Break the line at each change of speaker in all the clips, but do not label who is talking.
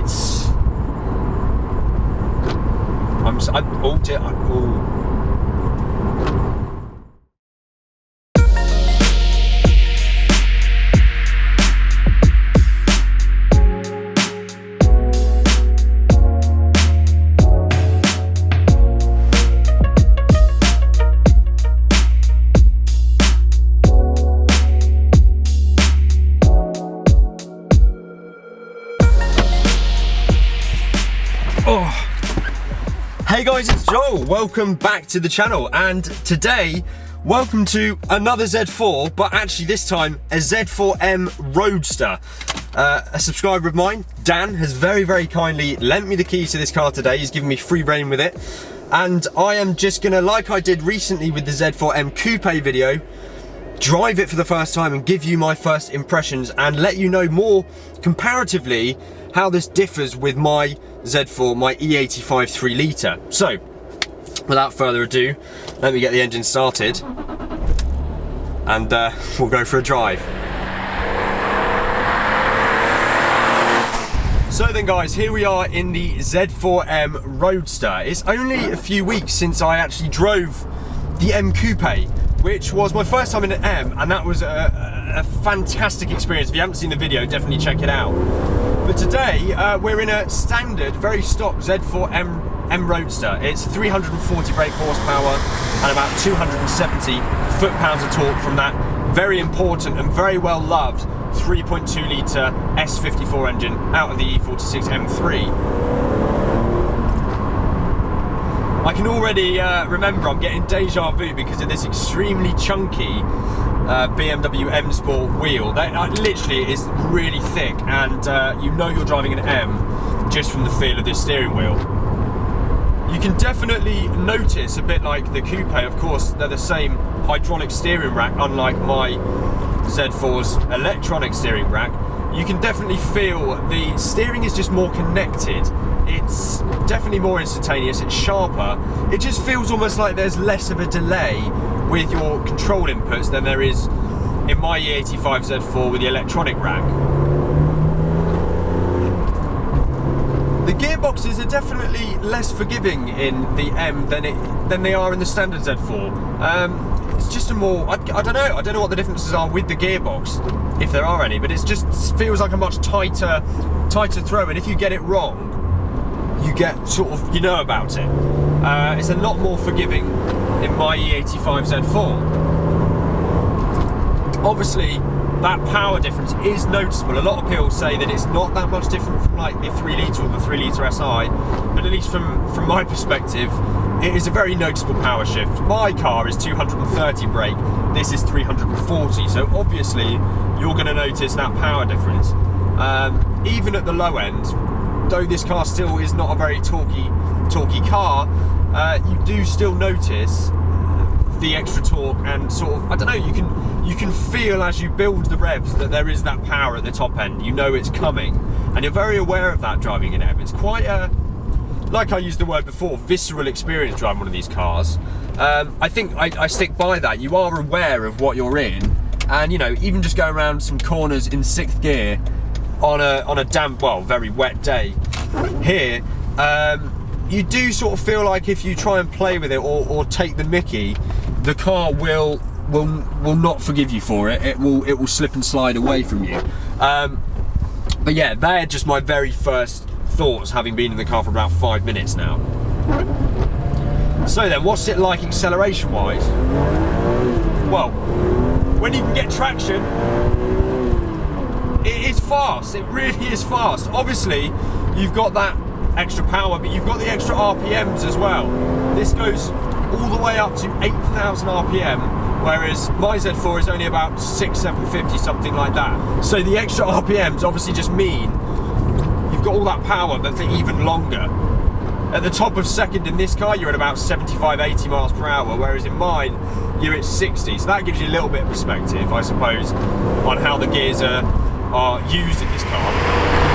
it's... oh dear, oh. Hey guys, it's Joel. Welcome back to the channel, and today, welcome to another Z4, but actually this time a Z4M Roadster. A subscriber of mine, Dan, has very kindly lent me the keys to this car today. He's given me free rein with it, and I am just gonna, like I did recently with the Z4M Coupe video, drive it for the first time and give you my first impressions and let you know more comparatively how this differs with my Z4, my E85 3 litre. So, without further ado, let me get the engine started and we'll go for a drive. So then guys, here we are in the Z4M Roadster. It's only a few weeks since I actually drove the M Coupe, which was my first time in an M, and that was a fantastic experience. If you haven't seen the video, definitely check it out. But today, we're in a standard, very stock Z4M Roadster. It's 340 brake horsepower and about 270 foot-pounds of torque from that very important and very well-loved 3.2 litre S54 engine out of the E46 M3. I can already remember I'm getting deja vu because of this extremely chunky BMW M Sport wheel. That literally is really thick, and you know you're driving an M just from the feel of this steering wheel. You can definitely notice a bit like the Coupe, of course, they're the same hydraulic steering rack, unlike my Z4's electronic steering rack. You can definitely feel the steering is just more connected. It's definitely more instantaneous, it's sharper. It just feels almost like there's less of a delay with your control inputs than there is in my E85 Z4 with the electronic rack. The gearboxes are definitely less forgiving in the M than they are in the standard Z4. It's just a more, I don't know what the differences are with the gearbox, if there are any, but it just feels like a much tighter throw, and if you get it wrong, you get sort of, you know about it. It's a lot more forgiving in my E85 Z4. Obviously, that power difference is noticeable. A lot of people say that it's not that much different from like the 3 litre or the 3 litre SI, but at least from my perspective, it is a very noticeable power shift. My car is 230 brake, this is 340, so obviously you're going to notice that power difference. Even at the low end, though this car still is not a very torquey car, you do still notice the extra torque, and sort of, I don't know, you can feel as you build the revs that there is that power at the top end. You know it's coming, and you're very aware of that driving an M. It's quite a, like I used the word before, visceral experience driving one of these cars. I think I stick by that. You are aware of what you're in, and you know, even just going around some corners in 6th gear on a damp, well, very wet day here, you do sort of feel like if you try and play with it or take the mickey, the car will not forgive you for it. It will slip and slide away from you. But yeah, they're just my very first thoughts, having been in the car for about 5 minutes now. So then, what's it like acceleration wise? Well, when you can get traction, it is fast. It really is fast. Obviously, you've got that extra power, but you've got the extra RPMs as well. This goes all the way up to 8,000 RPM, whereas my Z4 is only about 750, something like that. So the extra RPMs obviously just mean you've got all that power, but for even longer. At the top of second in this car, you're at about 75, 80 miles per hour, whereas in mine, you're at 60. So that gives you a little bit of perspective, I suppose, on how the gears are used in this car.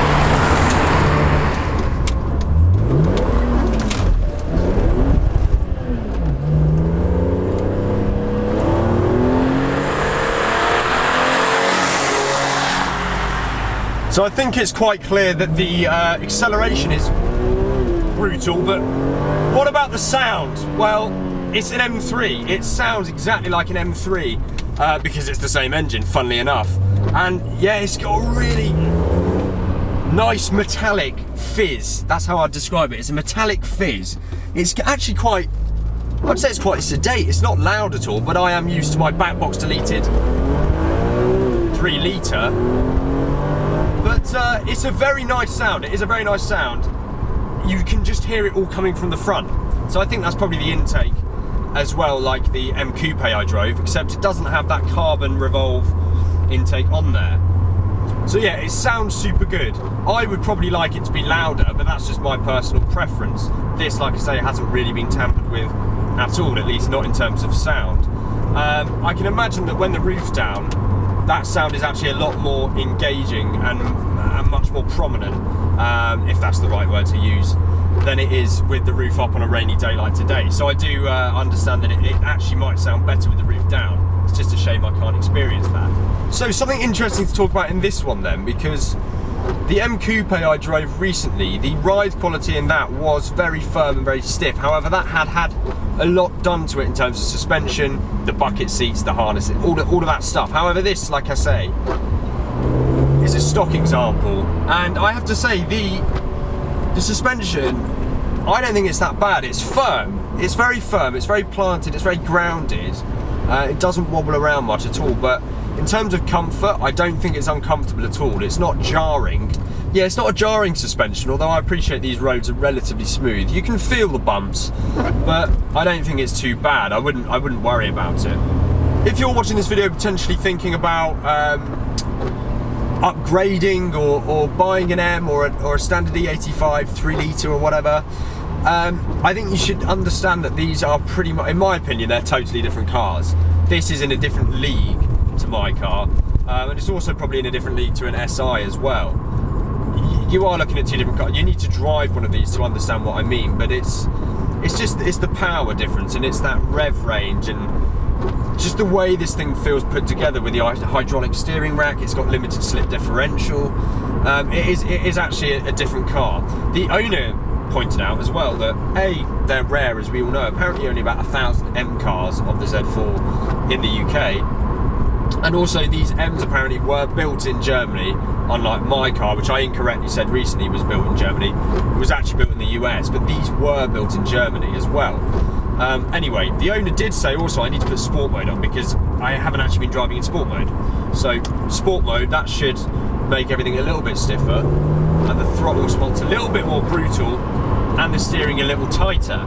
So I think it's quite clear that the acceleration is brutal, but what about the sound? Well, it's an M3. It sounds exactly like an M3 because it's the same engine, funnily enough. And yeah, it's got a really nice metallic fizz. That's how I'd describe it. It's a metallic fizz. It's actually quite, I'd say it's quite sedate. It's not loud at all, but I am used to my back box deleted 3 litre. But it's a very nice sound. It is a very nice sound. You can just hear it all coming from the front. So I think that's probably the intake as well, like the M Coupe I drove, except it doesn't have that carbon revolve intake on there. So yeah, it sounds super good. I would probably like it to be louder, but that's just my personal preference. This, like I say, hasn't really been tampered with at all, at least not in terms of sound. I can imagine that when the roof's down, that sound is actually a lot more engaging and much more prominent, if that's the right word to use, than it is with the roof up on a rainy day like today. So I do understand that it actually might sound better with the roof down. It's just a shame I can't experience that. So something interesting to talk about in this one then, because the M Coupe I drove recently, the ride quality in that was very firm and very stiff. However, that had a lot done to it in terms of suspension, the bucket seats, the harness, all of that stuff. However, this, like I say, is a stock example, and I have to say the suspension, I don't think it's that bad. It's firm. It's very firm. It's very planted. It's very grounded. It doesn't wobble around much at all, but in terms of comfort, I don't think it's uncomfortable at all. It's not jarring. Yeah, it's not a jarring suspension, although I appreciate these roads are relatively smooth. You can feel the bumps, but I don't think it's too bad. I wouldn't worry about it. If you're watching this video potentially thinking about upgrading or buying an M or a standard E85 3 litre or whatever, I think you should understand that these are pretty much, in my opinion, they're totally different cars. This is in a different league to my car, and it's also probably in a different league to an SI as well. You are looking at 2 different cars. You need to drive one of these to understand what I mean, but it's the power difference, and it's that rev range, and just the way this thing feels put together with the hydraulic steering rack. It's got limited slip differential. It is actually a different car. The owner pointed out as well that they're rare, as we all know. Apparently only about 1,000 M cars of the Z4 in the UK, and also these M's apparently were built in Germany, unlike my car, which I incorrectly said recently was built in Germany. It was actually built in the US, but these were built in Germany as well. Anyway, the owner did say also I need to put sport mode on, because I haven't actually been driving in sport mode. So sport mode, that should make everything a little bit stiffer, and the throttle response a little bit more brutal, and the steering a little tighter.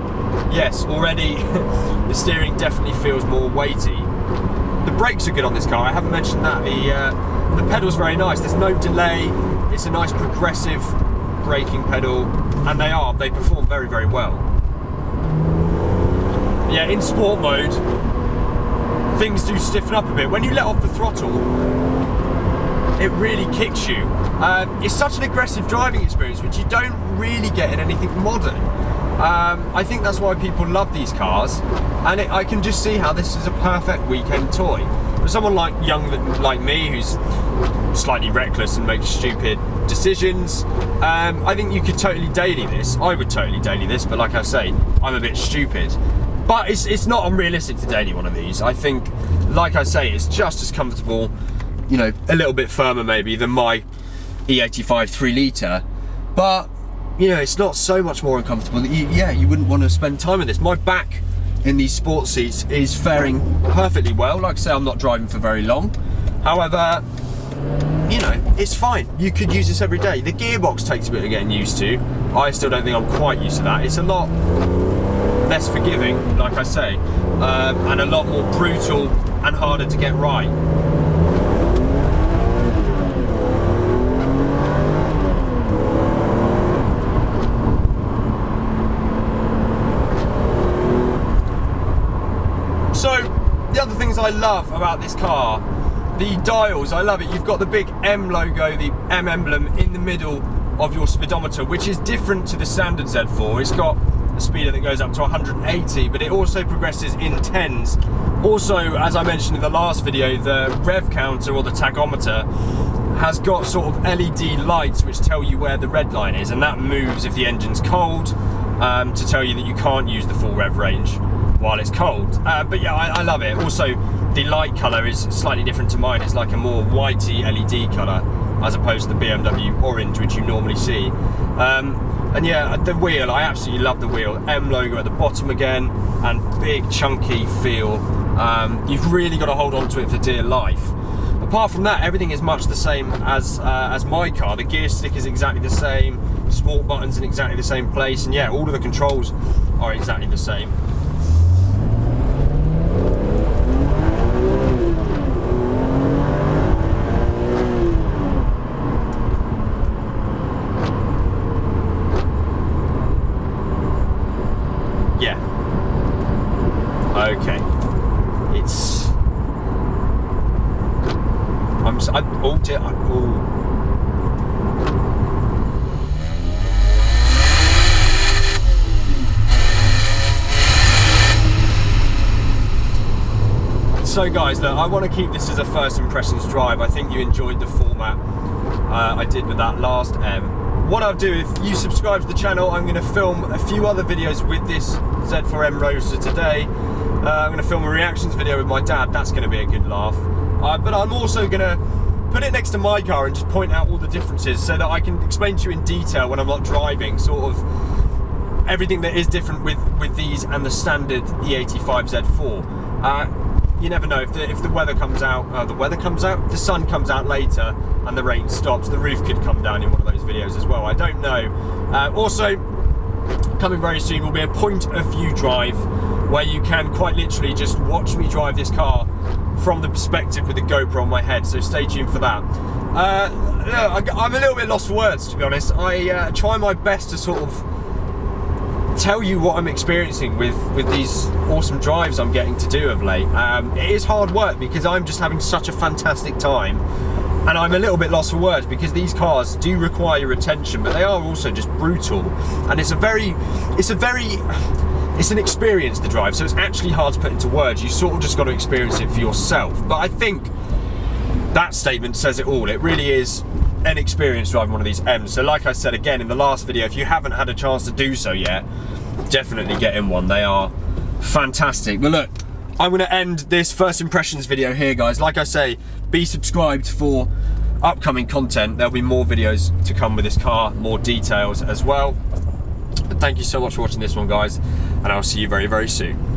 Yes, already the steering definitely feels more weighty. The brakes are good on this car, I haven't mentioned that. The pedal's very nice, there's no delay, it's a nice progressive braking pedal, and they perform very, very well. Yeah, in sport mode, things do stiffen up a bit. When you let off the throttle, it really kicks you. It's such an aggressive driving experience, which you don't really get in anything modern. I think that's why people love these cars, and I can just see how this is a perfect weekend toy. For someone like me, who's slightly reckless and makes stupid decisions, I think you could totally daily this. I would totally daily this, but like I say, I'm a bit stupid. But it's not unrealistic to daily one of these. I think, like I say, it's just as comfortable, you know, a little bit firmer maybe than my E85 3 litre, but you know, it's not so much more uncomfortable that you wouldn't want to spend time with this. My back in these sports seats is faring perfectly well. Like I say, I'm not driving for very long. However, you know, it's fine. You could use this every day. The gearbox takes a bit of getting used to. I still don't think I'm quite used to that. It's a lot less forgiving, like I say, and a lot more brutal and harder to get right. So, the other things I love about this car, the dials, I love it. You've got the big M logo, the M emblem in the middle of your speedometer, which is different to the standard Z4. It's got a speeder that goes up to 180, but it also progresses in 10s. Also, as I mentioned in the last video, the rev counter or the tachometer has got sort of LED lights which tell you where the red line is, and that moves if the engine's cold, to tell you that you can't use the full rev range while it's cold. But yeah, I love it. Also, the light colour is slightly different to mine. It's like a more whitey LED colour as opposed to the BMW orange which you normally see. And yeah, the wheel, I absolutely love the wheel. M logo at the bottom again, and big chunky feel. You've really got to hold on to it for dear life. Apart from that, everything is much the same as my car. The gear stick is exactly the same, sport buttons in exactly the same place, and yeah, all of the controls are exactly the same. Yeah. Okay. It's. Oh dear. Oh. So guys, look, I want to keep this as a first impressions drive. I think you enjoyed the format I did with that last M. What I'll do, if you subscribe to the channel, I'm going to film a few other videos with this Z4M Roadster today. I'm going to film a reactions video with my dad. That's going to be a good laugh. But I'm also going to put it next to my car and just point out all the differences so that I can explain to you in detail when I'm not driving, sort of everything that is different with these and the standard E85 Z4. You never know, if the weather comes out, the sun comes out later and the rain stops, the roof could come down in one of those videos as well. I don't know. Also, coming very soon will be a point of view drive where you can quite literally just watch me drive this car from the perspective with the GoPro on my head, so stay tuned for that. I'm a little bit lost for words, to be honest. I try my best to sort of tell you what I'm experiencing with these awesome drives I'm getting to do of late. It is hard work because I'm just having such a fantastic time, and I'm a little bit lost for words because these cars do require your attention, but they are also just brutal, and it's an experience, the drive, so it's actually hard to put into words. You sort of just got to experience it for yourself. But I think that statement says it all. It really is an experience driving one of these M's. So like I said again in the last video, if you haven't had a chance to do so yet, definitely get in one. They are fantastic. But look, I'm going to end this first impressions video here, guys. Like I say, be subscribed for upcoming content. There'll be more videos to come with this car, more details as well. But thank you so much for watching this one, guys, and I'll see you very, very soon.